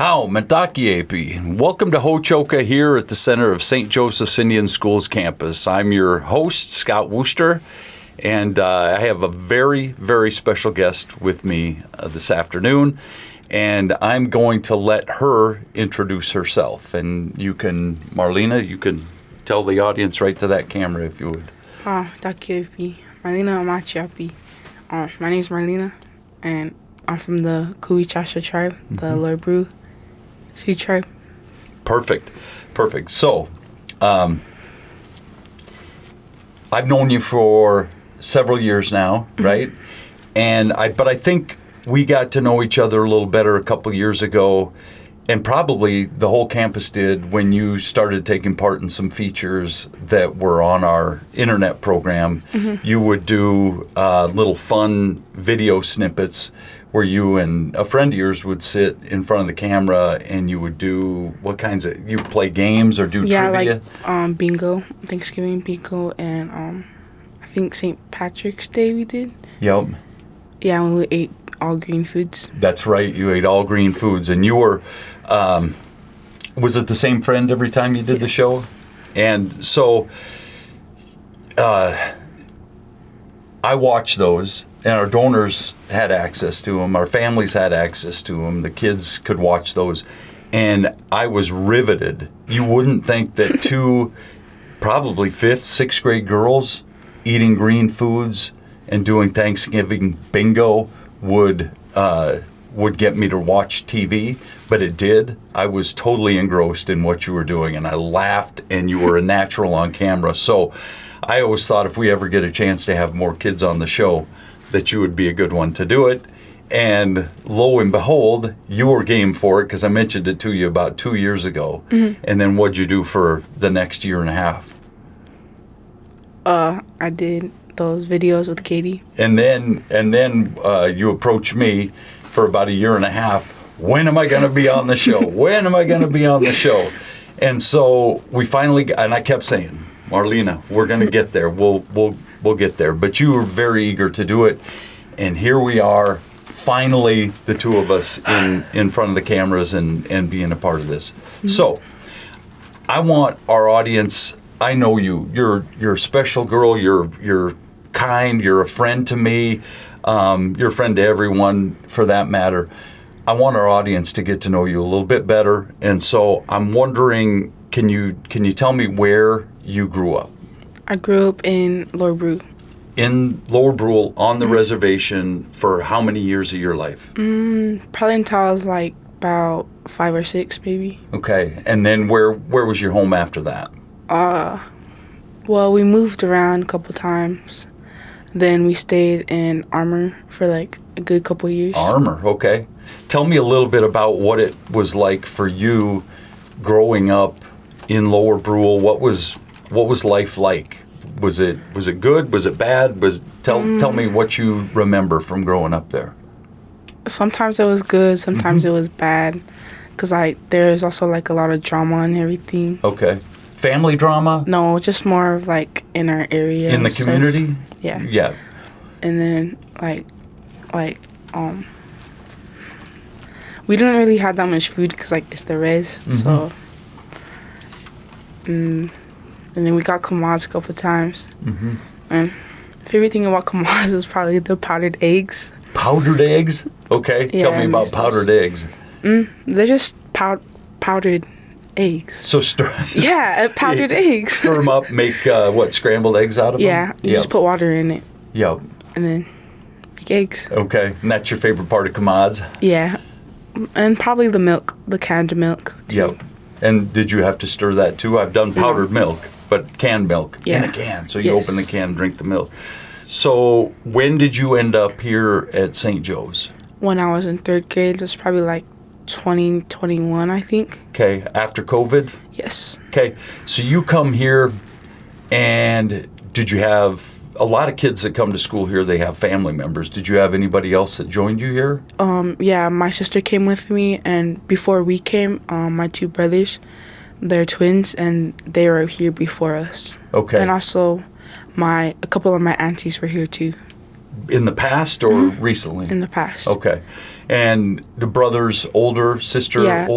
How Mentakiepi. Welcome to Ho-Choka here at the center of St. Joseph's Indian Schools campus. I'm your host, Scott Wooster, and I have a very, very special guest with me this afternoon, and I'm going to let her introduce herself. And you can, Marlena, you can tell the audience right to that camera if you would. Takiepi. Marlena Amachiapi. My name is Marlena, and I'm from the Kuichasha tribe, the Lorbru Sea tribe. Perfect. So, I've known you for several years now, right? But I think we got to know each other a little better a couple years ago, and probably the whole campus did when you started taking part in some features that were on our internet program. You would do little fun video snippets where you and a friend of yours would sit in front of the camera and you would do what kinds of, you play games or do trivia? Like bingo, Thanksgiving bingo, and I think St. Patrick's Day we did. Yep. Yeah, when we ate all green foods. That's right, you ate all green foods. And you were, was it the same friend every time you did the show? And so I watched those, and our donors had access to them. Our families had access to them. The kids could watch those. And I was riveted. You wouldn't think that two probably 5th, 6th grade girls eating green foods and doing Thanksgiving bingo would get me to watch TV, but it did. I was totally engrossed in what you were doing, and I laughed, and you were a natural on camera. So I always thought if we ever get a chance to have more kids on the show, that you would be a good one to do it. And lo and behold, you were game for it, because I mentioned it to you about 2 years ago. And then what'd you do for the next year and a half? I did those videos with Katie. And then you approached me for about a year and a half. When am I going to be on the show? When am I going to be on the show? And so we finally, and I kept saying, Marlena, we're going to get there. We'll get there. But you were very eager to do it. And here we are, finally, the two of us in front of the cameras and being a part of this. So I want our audience, I know you. You're a special girl. You're kind. You're a friend to me. You're a friend to everyone, for that matter. I want our audience to get to know you a little bit better. And so I'm wondering, can you tell me where you grew up? I grew up in Lower Brule. In Lower Brule, on the reservation, for how many years of your life? Probably until I was like about 5 or 6, maybe. Okay. And then where was your home after that? Well, we moved around a couple times. Then we stayed in Armour for like a good couple years. Armour, okay. Tell me a little bit about what it was like for you growing up in Lower Brule. What was life like? Was it good? Was it bad? Tell me what you remember from growing up there. Sometimes it was good. Sometimes it was bad, because like there's also like a lot of drama and everything. Okay. Family drama? No, just more of like in our area. In the community? Yeah. Yeah. And then we didn't really have that much food, because like it's the res. So. And then we got Kamaz a couple times. And favorite thing about Kamaz is probably the powdered eggs. Powdered eggs? Okay. Yeah, tell me about powdered eggs. They're just powdered eggs. So powdered eggs. Stir them up, make scrambled eggs out of them? Yeah, you just put water in it. Yep. And then make eggs. Okay, and that's your favorite part of Kamaz? Yeah, and probably the milk, the canned milk too. Yep. And did you have to stir that too? I've done powdered milk, but canned milk in a can. So you open the can and drink the milk. So when did you end up here at St. Joe's? When I was in 3rd grade. It was probably like 2021, I think. Okay, after COVID? Yes. Okay, so you come here, and did you have a lot of kids that come to school here? They have family members. Did you have anybody else that joined you here? Yeah, my sister came with me, and before we came, my 2 brothers, they're twins, and they were here before us. Okay. And also, a couple of my aunties were here too. in the past or recently? In the past. Okay. And the brothers, older, sister, Yeah.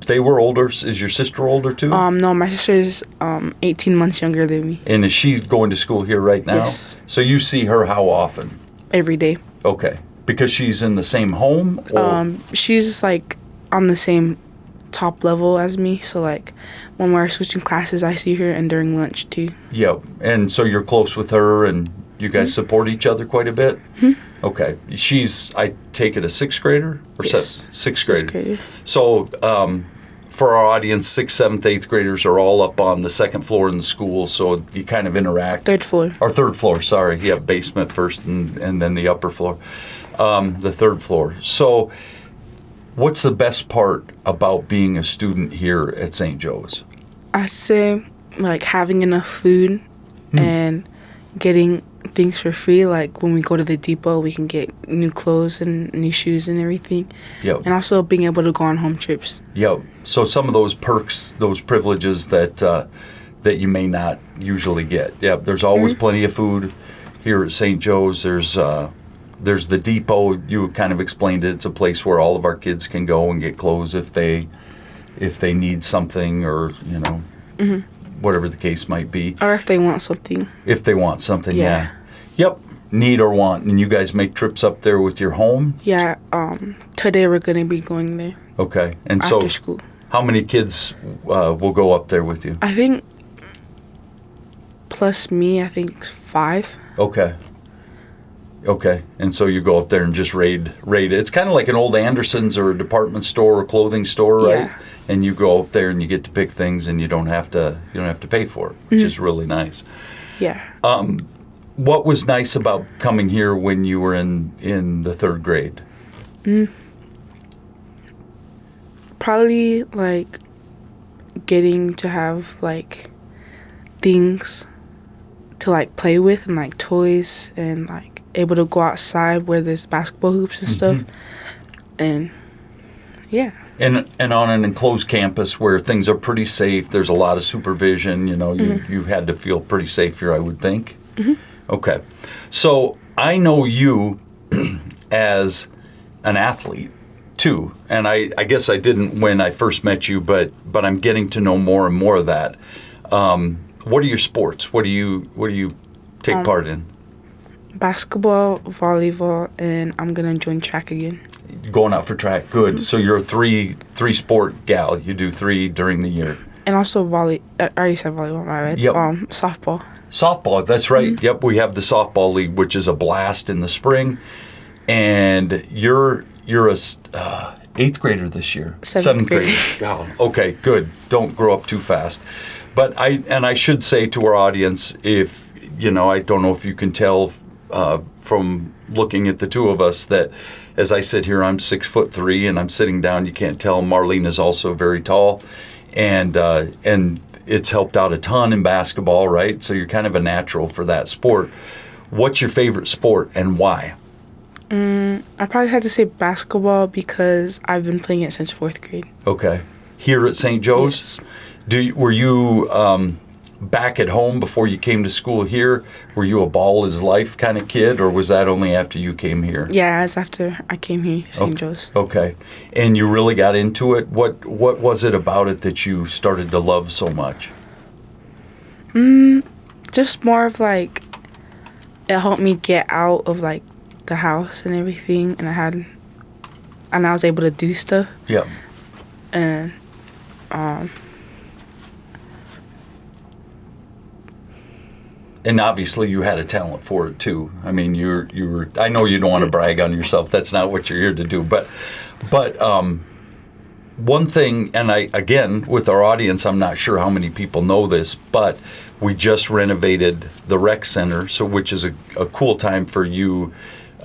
they were older. Is your sister older too? No, my sister's 18 months younger than me. And is she going to school here right now? Yes. So you see her how often? Every day. Okay. Because she's in the same home? Or? She's like on the same top level as me. So like when we're switching classes, I see her, and during lunch too. Yeah. And so you're close with her, and you guys support each other quite a bit? Okay. She's, I take it, a sixth grader? Or Yes. Sixth grader. Sixth grader. So for our audience, sixth, seventh, eighth graders are all up on the second floor in the school, so you kind of interact. Third floor. Or third floor, sorry. Yeah, basement first and then the upper floor. The third floor. So what's the best part about being a student here at St. Joe's? I'd say like having enough food and getting things for free. Like when we go to the depot, we can get new clothes and new shoes and everything. Yep. And also being able to go on home trips. Yep. So some of those perks, those privileges that that you may not usually get. Yep. There's always plenty of food here at St. Joe's. There's the depot. You kind of explained it. It's a place where all of our kids can go and get clothes if they need something, or whatever the case might be. Or if they want something. If they want something, yeah. Yeah. Yep. Need or want. And you guys make trips up there with your home? Yeah. Today we're gonna be going there Okay. And after so school. how many kids will go up there with you? I think plus me, I think 5. Okay. Okay. And so you go up there and just raid it. It's kind of like an old Anderson's or a department store or clothing store, right? Yeah. And you go up there and you get to pick things, and you don't have to pay for it, which is really nice. Yeah. What was nice about coming here when you were in the third grade? Probably like getting to have like things to like play with, and like toys, and like able to go outside where there's basketball hoops and stuff. And yeah. And on an enclosed campus where things are pretty safe, there's a lot of supervision. You had to feel pretty safe here, I would think. Okay. So I know you as an athlete too, and I guess I didn't when I first met you, but I'm getting to know more and more of that. What are your sports? What do you take part in? Basketball, volleyball, and I'm gonna join track again. Going out for track, good. So you're a three sport gal. You do 3 during the year. And also I already said volleyball, my bad. Yep. Softball. Softball, that's right. Yep, we have the softball league, which is a blast in the spring. And you're a 8th grader this year. 7th grader. Oh, okay, good. Don't grow up too fast. But I should say to our audience, if I don't know if you can tell from looking at the two of us that as I sit here, I'm 6'3", and I'm sitting down. You can't tell. Marlene is also very tall, and it's helped out a ton in basketball, right? So you're kind of a natural for that sport. What's your favorite sport and why? I probably had to say basketball because I've been playing it since 4th grade. Okay, here at St. Joe's. Yes. Were you back at home before you came to school here? Were you a ball is life kind of kid, or was that only after you came here? Yeah, it's after I came here, St. Joe's. Okay, and you really got into it. What was it about it that you started to love so much? Just more of like it helped me get out of like the house and everything, and I was able to do stuff. Yeah. And And obviously you had a talent for it too. I mean, you were. I know you don't want to brag on yourself. That's not what you're here to do. But one thing, and again with our audience, I'm not sure how many people know this, but we just renovated the rec center, which is a cool time for you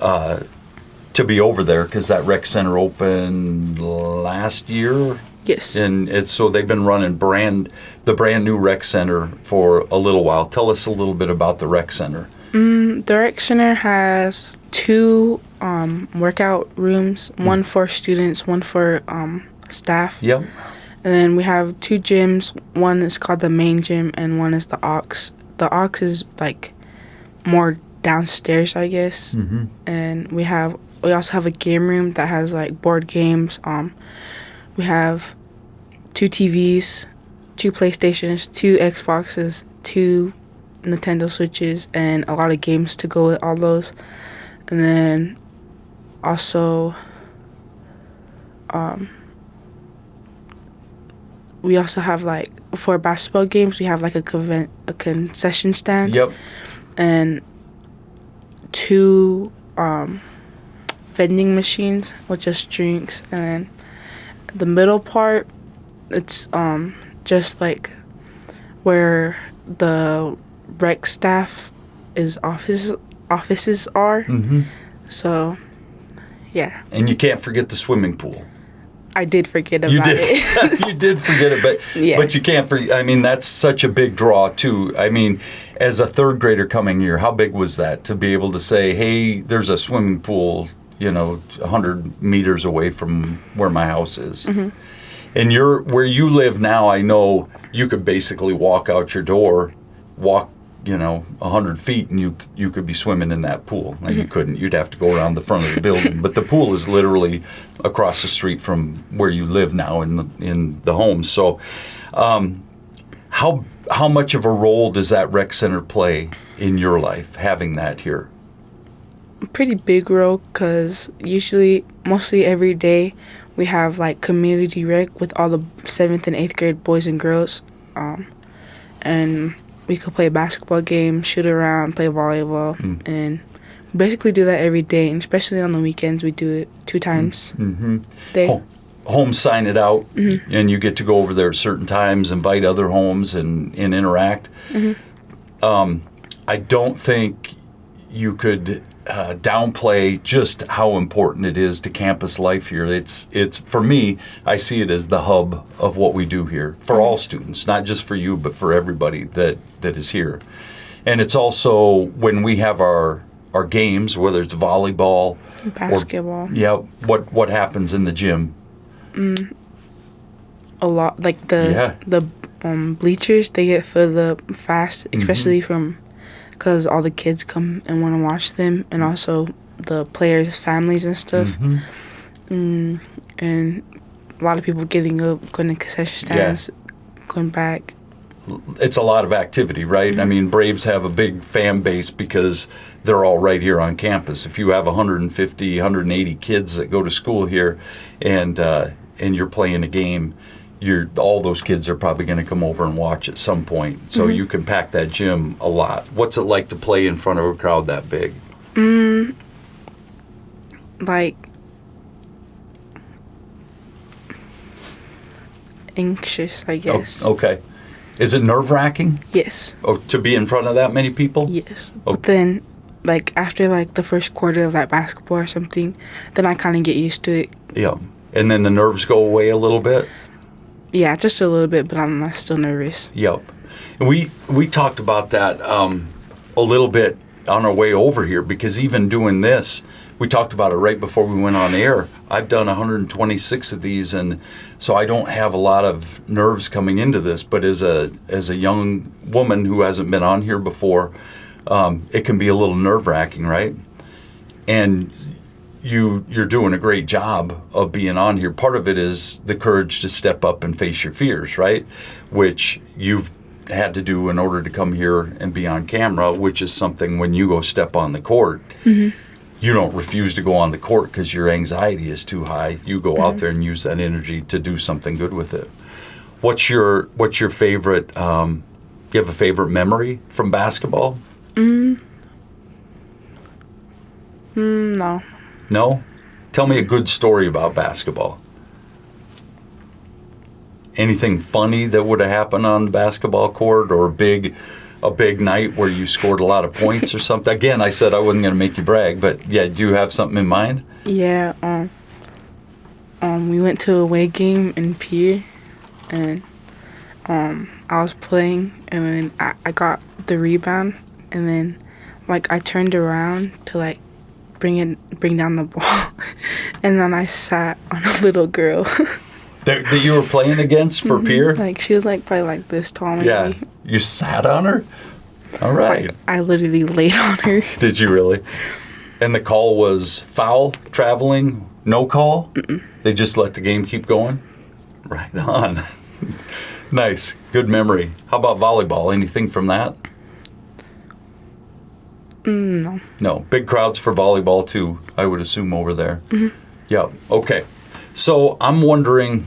to be over there, because that rec center opened last year. yes. And so they've been running the brand new rec center for a little while. Tell us a little bit about the rec center. The rec center has 2 workout rooms, one for students, one for staff. Yep. And then we have 2 gyms. One is called the main gym, and one is the aux. The aux is like more downstairs, I guess. Mm-hmm. And we also have a game room that has like board games. We have 2 TVs, 2 PlayStations, 2 Xboxes, 2 Nintendo Switches, and a lot of games to go with all those. And then also, we also have like for basketball games, we have like a concession stand. Yep. And 2 vending machines with just drinks, and then the middle part, it's just like where the rec staff offices are. Mm-hmm. So, yeah. And you can't forget the swimming pool. I did forget about it. You did forget it, but you can't forget. I mean, that's such a big draw too. I mean, as a 3rd grader coming here, how big was that to be able to say, "Hey, there's a swimming pool, 100 meters away from where my house is." Mm-hmm. And where you live now, I know you could basically walk out your door, walk 100 feet, and you could be swimming in that pool. Now, you couldn't. You'd have to go around the front of the building. But the pool is literally across the street from where you live now in the home. So how much of a role does that rec center play in your life, having that here? A pretty big role, because mostly every day, we have like community rec with all the 7th and 8th grade boys and girls. And we could play basketball games, shoot around, play volleyball, and we basically do that every day. And especially on the weekends, we do it 2 times a day. Homes sign it out, and you get to go over there at certain times, invite other homes, and interact. I don't think you could downplay just how important it is to campus life here. It's for me, I see it as the hub of what we do here for all students, not just for you, but for everybody that is here. And it's also when we have our games, whether it's volleyball, basketball. What happens in the gym? A lot, like the bleachers, they get filled up fast, especially because all the kids come and want to watch them, and also the players' families and stuff. And a lot of people getting up, going to concession stands, going back. It's a lot of activity, right? I mean, Braves have a big fan base because they're all right here on campus. If you have 150, 180 kids that go to school here, and you're playing a game, all those kids are probably going to come over and watch at some point. So you can pack that gym a lot. What's it like to play in front of a crowd that big? Like anxious, I guess. Oh, okay. Is it nerve-wracking? Yes. Oh, to be in front of that many people? Yes. Oh. But then, like after like the first quarter of that basketball or something, then I kind of get used to it. Yeah. And then the nerves go away a little bit? Yeah, just a little bit, but I'm still nervous. Yep. And we talked about that a little bit on our way over here, because even doing this, we talked about it right before we went on air. I've done 126 of these, and so I don't have a lot of nerves coming into this. But as a young woman who hasn't been on here before, it can be a little nerve-wracking, right? And you're doing a great job of being on here. Part of it is the courage to step up and face your fears, right? Which you've had to do in order to come here and be on camera, which is something when you go step on the court, you don't refuse to go on the court because your anxiety is too high. You go out there and use that energy to do something good with it. What's your favorite, do you have a favorite memory from basketball? No. No? Tell me a good story about basketball. Anything funny that would have happened on the basketball court, or a big night where you scored a lot of points or something? Again, I said I wasn't going to make you brag, but yeah, do you have something in mind? Yeah. We went to a away game in Pier, and I was playing, and then I got the rebound, and then like I turned around to like bring down the ball, and then I sat on a little girl. That you were playing against for Pier? Like she was like probably like this tall, maybe. Yeah, you sat on her. All right. I literally laid on her. Did you really? And the call was foul, traveling, no call? Mm-mm. They just let the game keep going? Right on. Nice. Good memory. How about volleyball? Anything from that? No. No. Big crowds for volleyball, too, I would assume, over there. Mm-hmm. Yeah. Okay. So I'm wondering,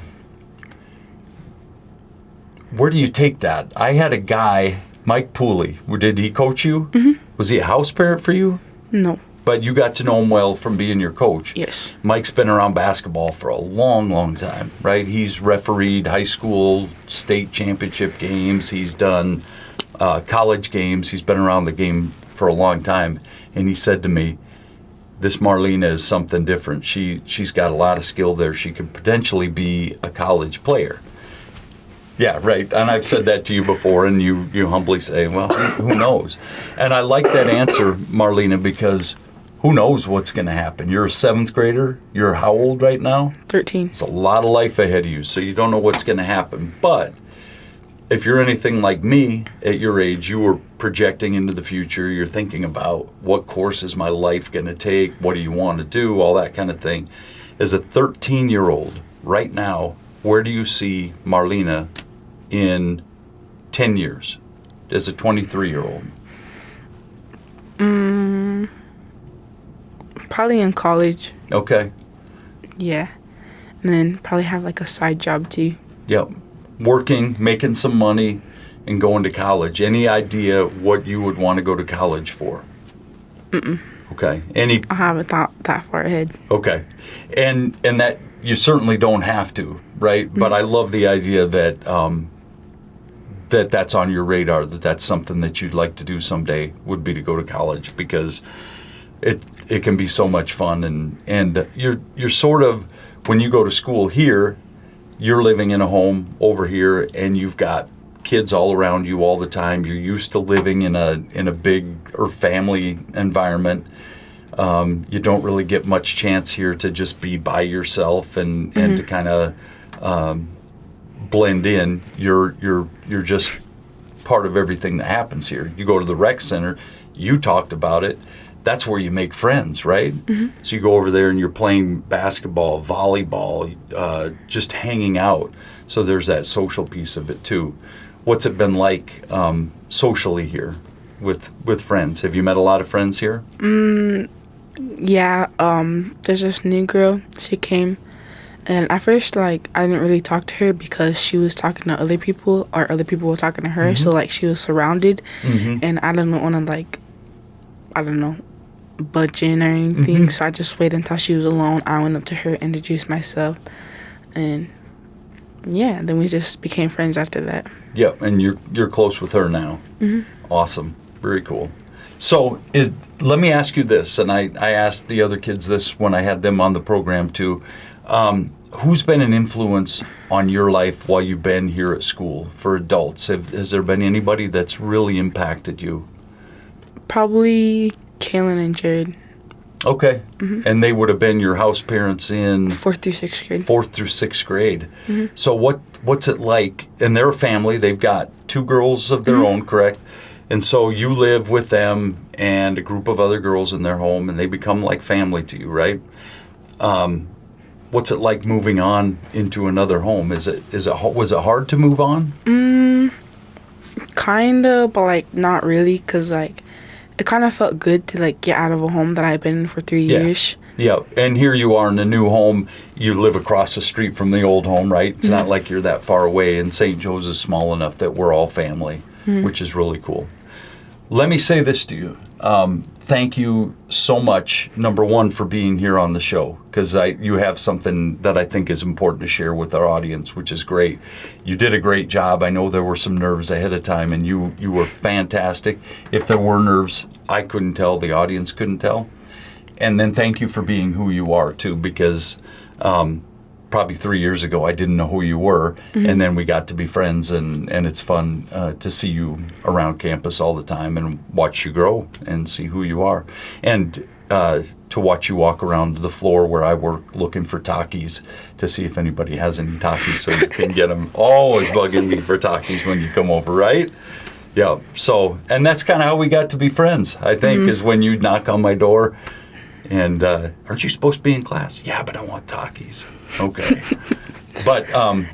where do you take that? I had a guy, Mike Pooley. Did he coach you? Mm-hmm. Was he a house parent for you? No. But you got to know him well from being your coach. Yes. Mike's been around basketball for a long, long time, right? He's refereed high school state championship games. He's done college games. He's been around the game for a long time. And he said to me, this Marlena is something different. She's got a lot of skill there. She could potentially be a college player. Yeah, right. And I've said that to you before, and you humbly say, well, who knows? And I like that answer, Marlena, because who knows what's going to happen? You're a 7th grader. You're how old right now? 13. It's a lot of life ahead of you, so you don't know what's going to happen. But if you're anything like me at your age, you were projecting into the future. You're thinking about what course is my life going to take? What do you want to do? All that kind of thing. As a 13-year-old right now, where do you see Marlena in 10 years as a 23-year-old? Probably in college. Okay. Yeah. And then probably have like a side job too. Yep. Working, making some money, and going to college. Any idea what you would want to go to college for? Mm-mm. Okay. I haven't thought that far ahead. Okay. And that you certainly don't have to, right? Mm-hmm. But I love the idea that that's on your radar, that's something that you'd like to do someday, would be to go to college, because it can be so much fun, and you're sort of, when you go to school here, you're living in a home over here, and you've got kids all around you all the time. You're used to living in a big or family environment. You don't really get much chance here to just be by yourself and to kind of blend in. You're just part of everything that happens here. You go to the rec center, you talked about it, that's where you make friends, right? Mm-hmm. So you go over there and you're playing basketball, volleyball, just hanging out. So there's that social piece of it too. What's it been like socially here with friends? Have you met a lot of friends here? Yeah, there's this new girl. She came, and at first, I didn't really talk to her because she was talking to other people, or other people were talking to her. Mm-hmm. So, she was surrounded, mm-hmm. and I didn't want to, budge in or anything. Mm-hmm. So I just waited until she was alone. I went up to her, introduced myself, and yeah, then we just became friends after that. Yeah, and you're close with her now. Mm-hmm. Awesome. Very cool. So let me ask you this, and I asked the other kids this when I had them on the program too. Who's been an influence on your life while you've been here at school for adults? Has there been anybody that's really impacted you? Probably Kaylin and Jared. Okay. Mm-hmm. And they would have been your house parents in 4th through 6th grade. 4th through 6th grade. Mm-hmm. So what's it like? And they're a family. They've got 2 girls of their mm-hmm. own, correct? And so you live with them and a group of other girls in their home, and they become like family to you, right? What's it like moving on into another home? Was it hard to move on? Kinda, but not really, because it kind of felt good to get out of a home that I've been in for 3 years. Yeah, and here you are in a new home. You live across the street from the old home, right? It's mm-hmm. not like you're that far away, and St. Joe's is small enough that we're all family, mm-hmm. which is really cool. Let me say this to you. Thank you so much, number one, for being here on the show, because you have something that I think is important to share with our audience, which is great. You did a great job. I know there were some nerves ahead of time, and you were fantastic. If there were nerves, I couldn't tell, the audience couldn't tell. And then thank you for being who you are, too, because probably 3 years ago, I didn't know who you were, mm-hmm. and then we got to be friends, and it's fun to see you around campus all the time and watch you grow and see who you are, and to watch you walk around the floor where I work looking for Takis to see if anybody has any Takis so you can get them. Always bugging me for Takis when you come over, right? Yeah. So, and that's kind of how we got to be friends, I think, is when you knock on my door and, aren't you supposed to be in class? Yeah, but I want Takis. Okay. But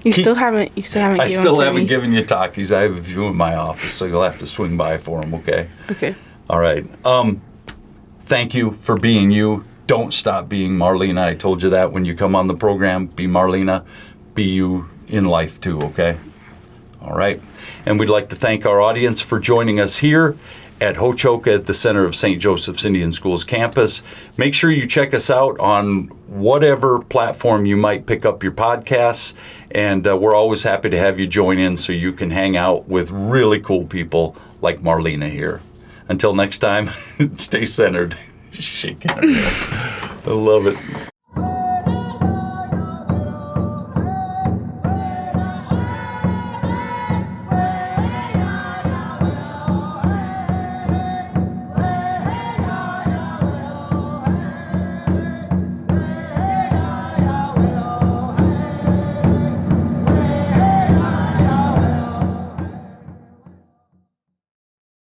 You still haven't. I still haven't given you Takis. I have a few in my office, so you'll have to swing by for them, okay? Okay. All right. Thank you for being you. Don't stop being Marlena. I told you that when you come on the program. Be Marlena. Be you in life too, okay? All right. And we'd like to thank our audience for joining us here at Ho-Chok at the center of St. Joseph's Indian Schools campus. Make sure you check us out on whatever platform you might pick up your podcasts. And we're always happy to have you join in so you can hang out with really cool people like Marlena here. Until next time, stay centered. Shaking her head. I love it.